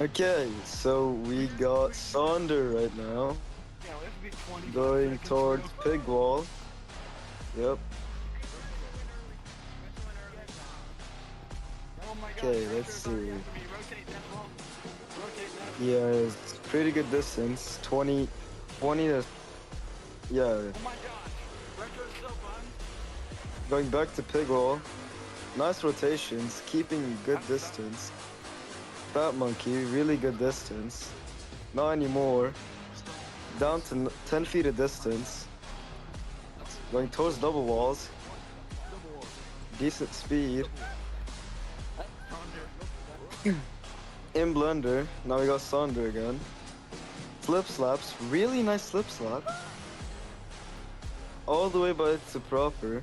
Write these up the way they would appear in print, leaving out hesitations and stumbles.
Okay, so we got Sonder right now, going towards pig wall. Yep. Okay, let's see. Yeah, it's pretty good distance. 20 to... Yeah. Going back to pig wall. Nice rotations, keeping good distance. Fat monkey, really good distance. Not anymore. Down to 10 feet of distance. Going towards double walls. Decent speed. In blender. Now we got Sonder again. Slip slaps. Really nice slip slap. All the way by to proper.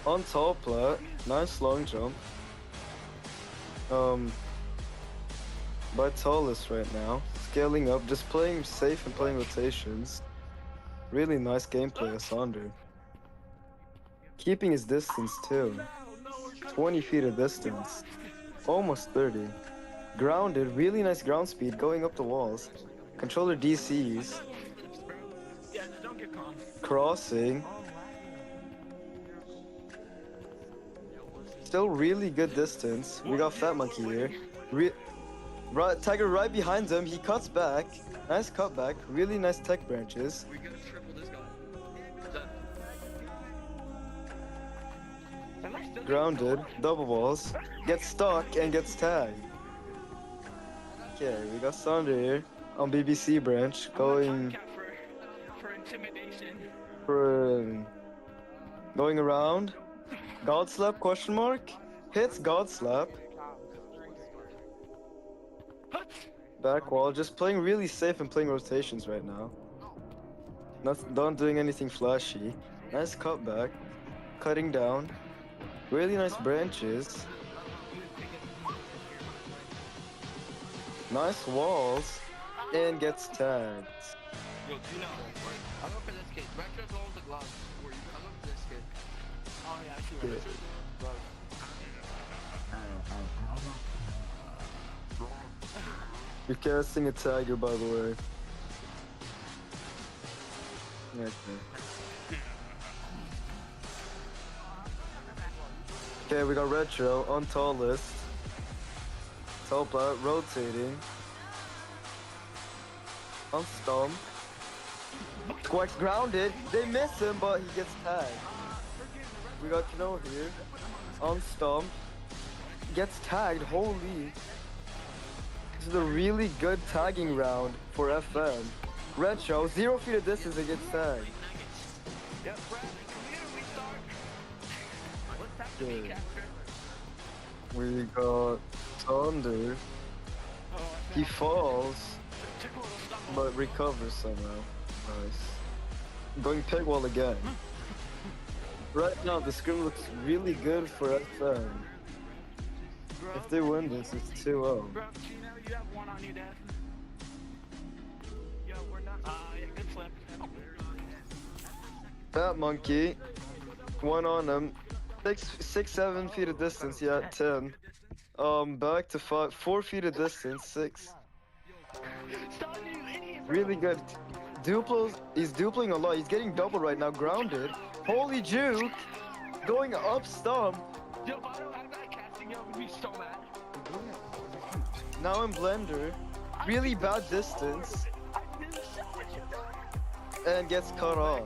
On tall plat. Nice long jump. By tallest right now. Scaling up. Just playing safe and playing rotations. Really nice gameplay of Sonder. Keeping his distance too. 20 feet of distance. Almost 30. Grounded, really nice ground speed going up the walls. Controller DCs. Crossing. Still really good distance. We got Fat Monkey here. Tiger right behind him. He cuts back. Nice cutback. Really nice tech branches. We gotta triple this guy. Grounded, double walls, gets stuck and gets tagged. Okay, we got Sonder here on BBC branch going for intimidation. Going around. God slap question mark? Hits God slap. Back wall, just playing really safe and playing rotations right now. Not doing anything flashy. Nice cutback. Cutting down. Really nice branches. Nice walls. And gets tagged. Yo, do you know? I love for this kid. Retro's all the gloves. I love this kid. Oh yeah, I see what You're casting a tiger, by the way. Okay, we got Retro on tallest. Tall plat, rotating. On stomp. Squax grounded. They miss him, but he gets tagged. We got Kno here. On stomp. Gets tagged. Holy. This is a really good tagging round for FM. Retro, 0 feet of distance and gets tagged. Okay. We got Thunder. He falls, but recovers somehow. Nice. Going pig wall again. Right now, the scrim looks really good for FM. If they win this, it's 2-0. You have one on you, Dad. Yo, we're not. Yeah, good flip. Fat monkey. One on him. 7 feet of distance, yeah, 10. Back to 4 feet of distance, 6. Really good. Duplos, he's dupling a lot. He's getting double right now, grounded. Holy juke! Going up stump. Yo, if I don't have that casting, yo, would be so mad. Now in blender. Really bad distance. And gets cut off.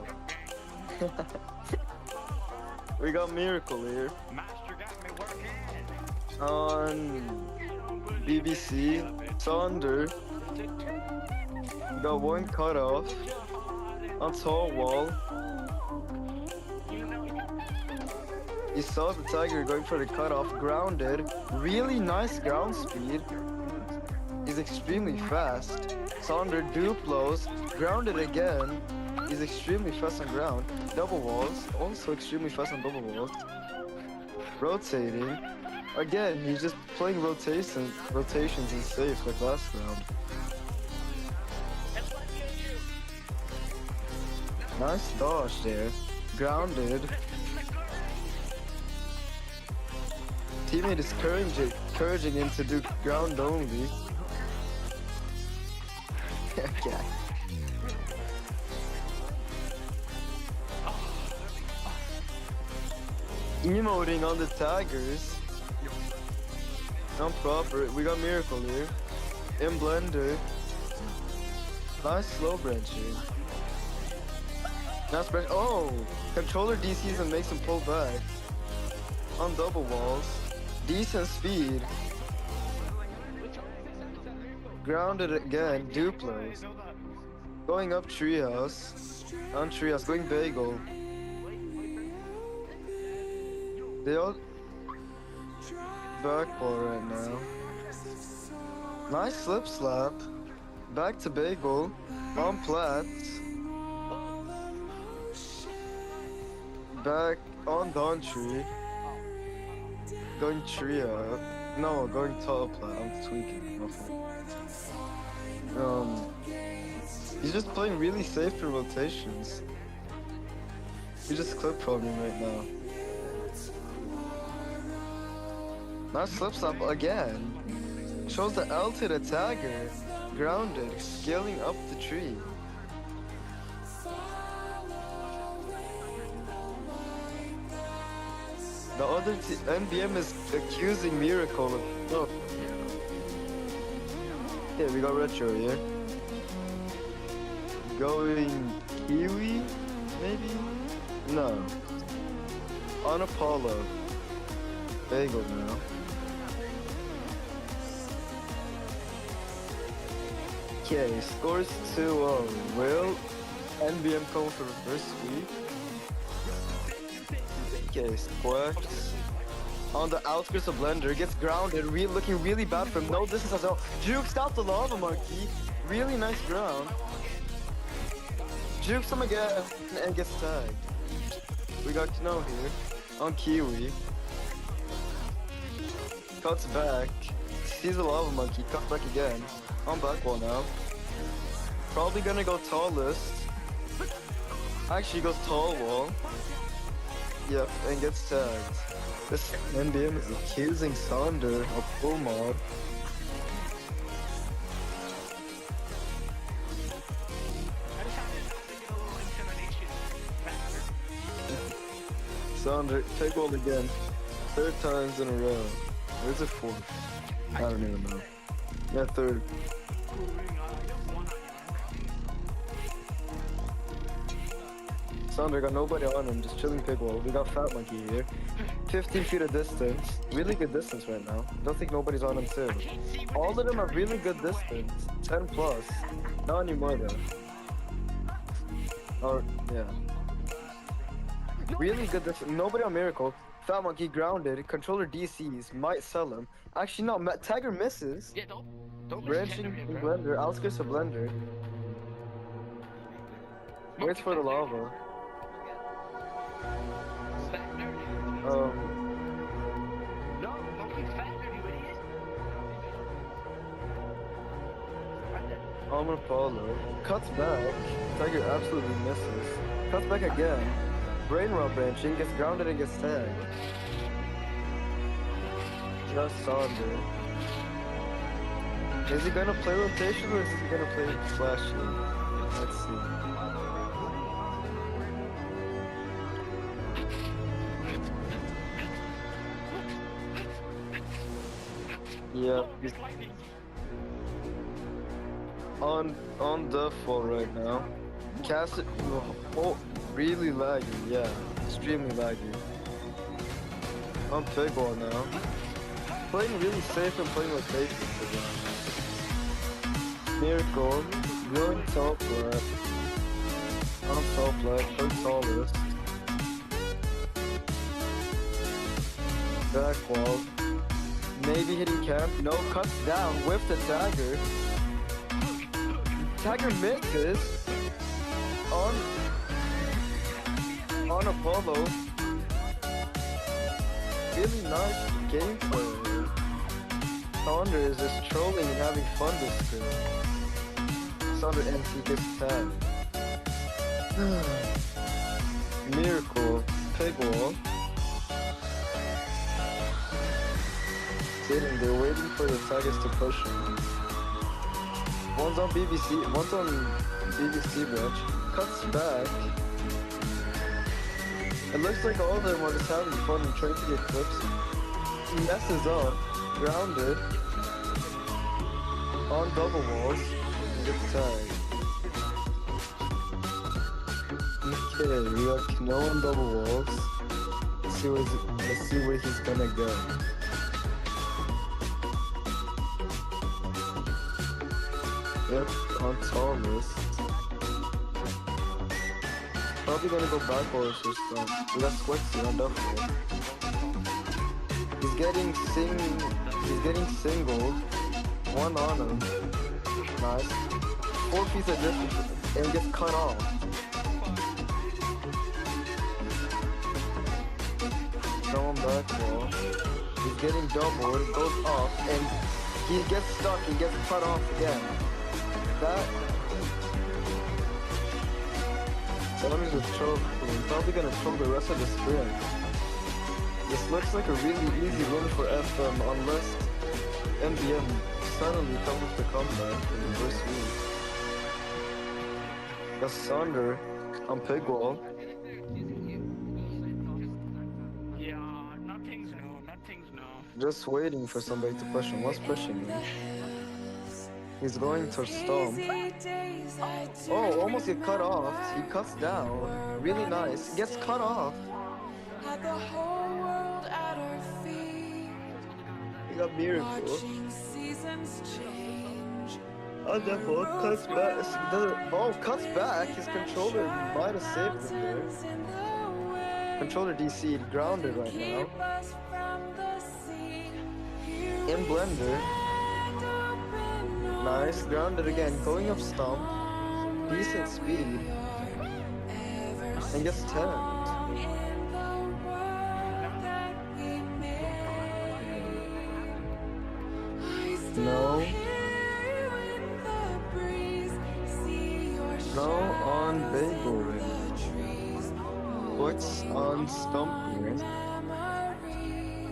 We got Miracle here. Master got me working. On BBC. Sonder. We got one cut off. On tall wall. You saw the tiger going for the cutoff, grounded. Really nice ground speed. He's extremely fast. Sonder duplos, grounded again. He's extremely fast on ground. Double walls, also extremely fast on double walls. Rotating. Again, he's just playing rotations and safe like last round. Nice dodge there. Grounded. Teammate is encouraging him to do ground only. emoting on the taggers. I'm proper. We got Miracle here. In Blender. Nice slow branching. Nice branch. Oh! Controller DCs and makes him pull back. On double walls. Decent speed. Grounded again. Duplos. Going up treehouse. On treehouse. Going bagel. They all backball right now. Nice slip slap. Back to bagel. On plats. Back on Dawn Tree. Going tree up. No, going tall plat. I'm tweaking. He's just playing really safe for rotations. He just clipped from him right now. Nice slip slap again. Shows the L to the tagger. Grounded, scaling up the tree. The other NBM is accusing Miracle of... Oh. Yeah, we got Retro here. Going Kiwi, maybe? No. On Apollo. Bagel now. Okay, scores 2-0. Will NBM come for the first sweep? Okay, Squax. On the outskirts of Blender, gets grounded, looking really bad for him. No distance as well. Jukes out the lava monkey. Really nice ground. Jukes him again and gets tagged. We got Kno here. On Kiwi. Cuts back. Sees the lava monkey. Cuts back again. On back wall now. Probably gonna go tallest. Actually goes tall wall. Yep, and gets tagged. This NBM is accusing Sonder of full mod. Sonder, take wall again. 3rd times in a row. Where's it 4th? I don't even know. Yeah, 3rd. Sonder got nobody on him, just chilling pig wall. We got Fat Monkey here. 15 feet of distance. Really good distance right now. Don't think nobody's on him too. All of them are really good distance. 10 plus. Not anymore though. Or, yeah. Really good distance. Nobody on Miracle. Fat Monkey grounded. Controller DCs. Might sell him. Actually, no. Tagger misses. Yeah, don't Branching in Blender. Outskirts of Blender. Waits for the lava. No, monkey's faster, you idiot. Almond Apollo. Cuts back. Tiger absolutely misses. Cuts back again. Brain rot branching. Gets grounded and gets tagged. Just Sonder. Is he gonna play rotation or is he gonna play flashing? Let's see. Yeah, he's on the fall right now. Cast it. Oh, really laggy. Yeah, extremely laggy. On pig wall now. Playing really safe and playing with basics again. Miracle, going top left. On top left, going tallest. Back wall. Maybe hitting camp. No, cuts down with the Tagger. Tagger misses on Apollo. Really nice gameplay. Sonder is just trolling and having fun this game. Sonder NC gets tagged. Miracle, pig wall. Sitting there waiting for the Tigers to push him. One's on BBC, one's on BBC branch. Cuts back. It looks like all of them are just having fun and trying to get clips. He messes up, grounded, on double walls, and gets tagged. Okay, we got Kno on double walls. Let's see where he's gonna go. Yep, on Thomas. Probably gonna go backwards or something. We got Squixy on double wall. He's getting singled. One on him. Nice. 4 piece of distance and gets cut off. Throw him back wall. He's getting doubled, goes off, and he gets stuck, he gets cut off again. That Someone's just choke. Probably gonna choke the rest of the scrim. This looks like a really easy win for FM unless NBM suddenly comes with the comeback in the first week. Got Sonder on pig wall. Yeah, nothing's new. Just waiting for somebody to push him. What's pushing him? He's going to stomp. Oh, almost get cut off. He cuts down. Really nice. Gets cut off. He got miracle. Oh, that ball cuts back. Cuts back. His controller might have saved him there. Controller DC'd, grounded right now. In blender. Nice, grounded again, going up stomp. Decent speed. And gets tagged. No. No on bagel right now. What's on stump here?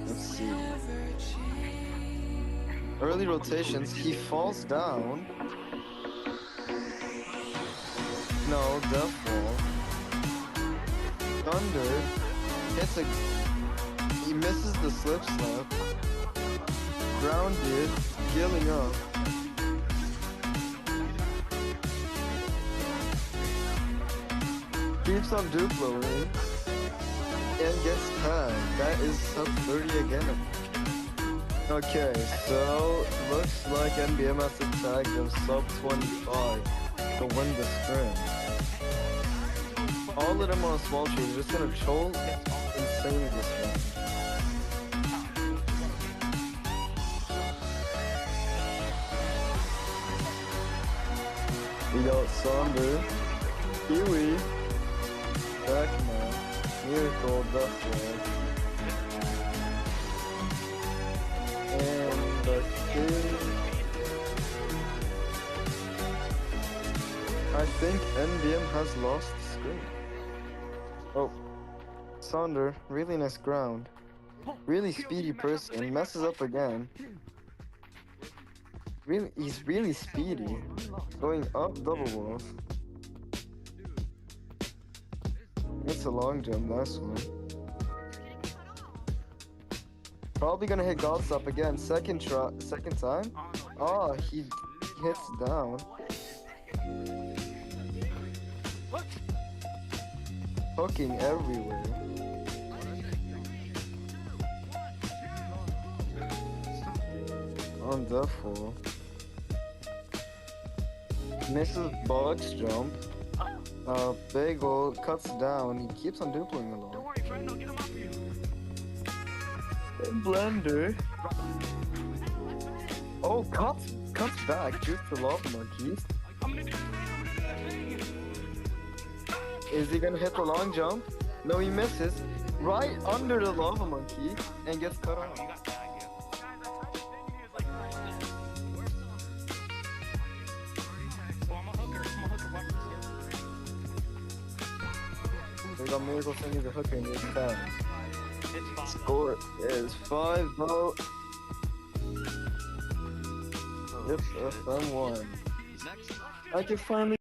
Let's see. Early rotations, he falls down. No, death wall. Thunder hits he misses the slip slap. Grounded, healing up. Keeps on duploing and gets tagged. That is sub 30 again. Okay, so looks like NBM has to tag them sub 25 to win the scrim. All of them on a small tree, they're just gonna troll insane this one. We got Sonder, Kiwi, Backman, Miracle, Deathwall, and the King. I think NBM has lost the screen. Oh, Sonder, really nice ground. Really speedy person, messes up again. He's really speedy. Going up double walls. It's a long jump, nice one. Probably gonna hit God's up again. Second time. Oh, he hits down. Hooking everywhere. On the full. Misses box jump. Bagel cuts down. He keeps on dupling along. Don't worry, friend. I'll get him off you. Blender. Oh, cuts back. Juice the lava monkeys. Is he gonna hit the long jump? No, he misses. Right under the lava monkey and gets cut off. We got Miracle sending the hooker in this time. Score is 5-0. Yep, FM won. I can finally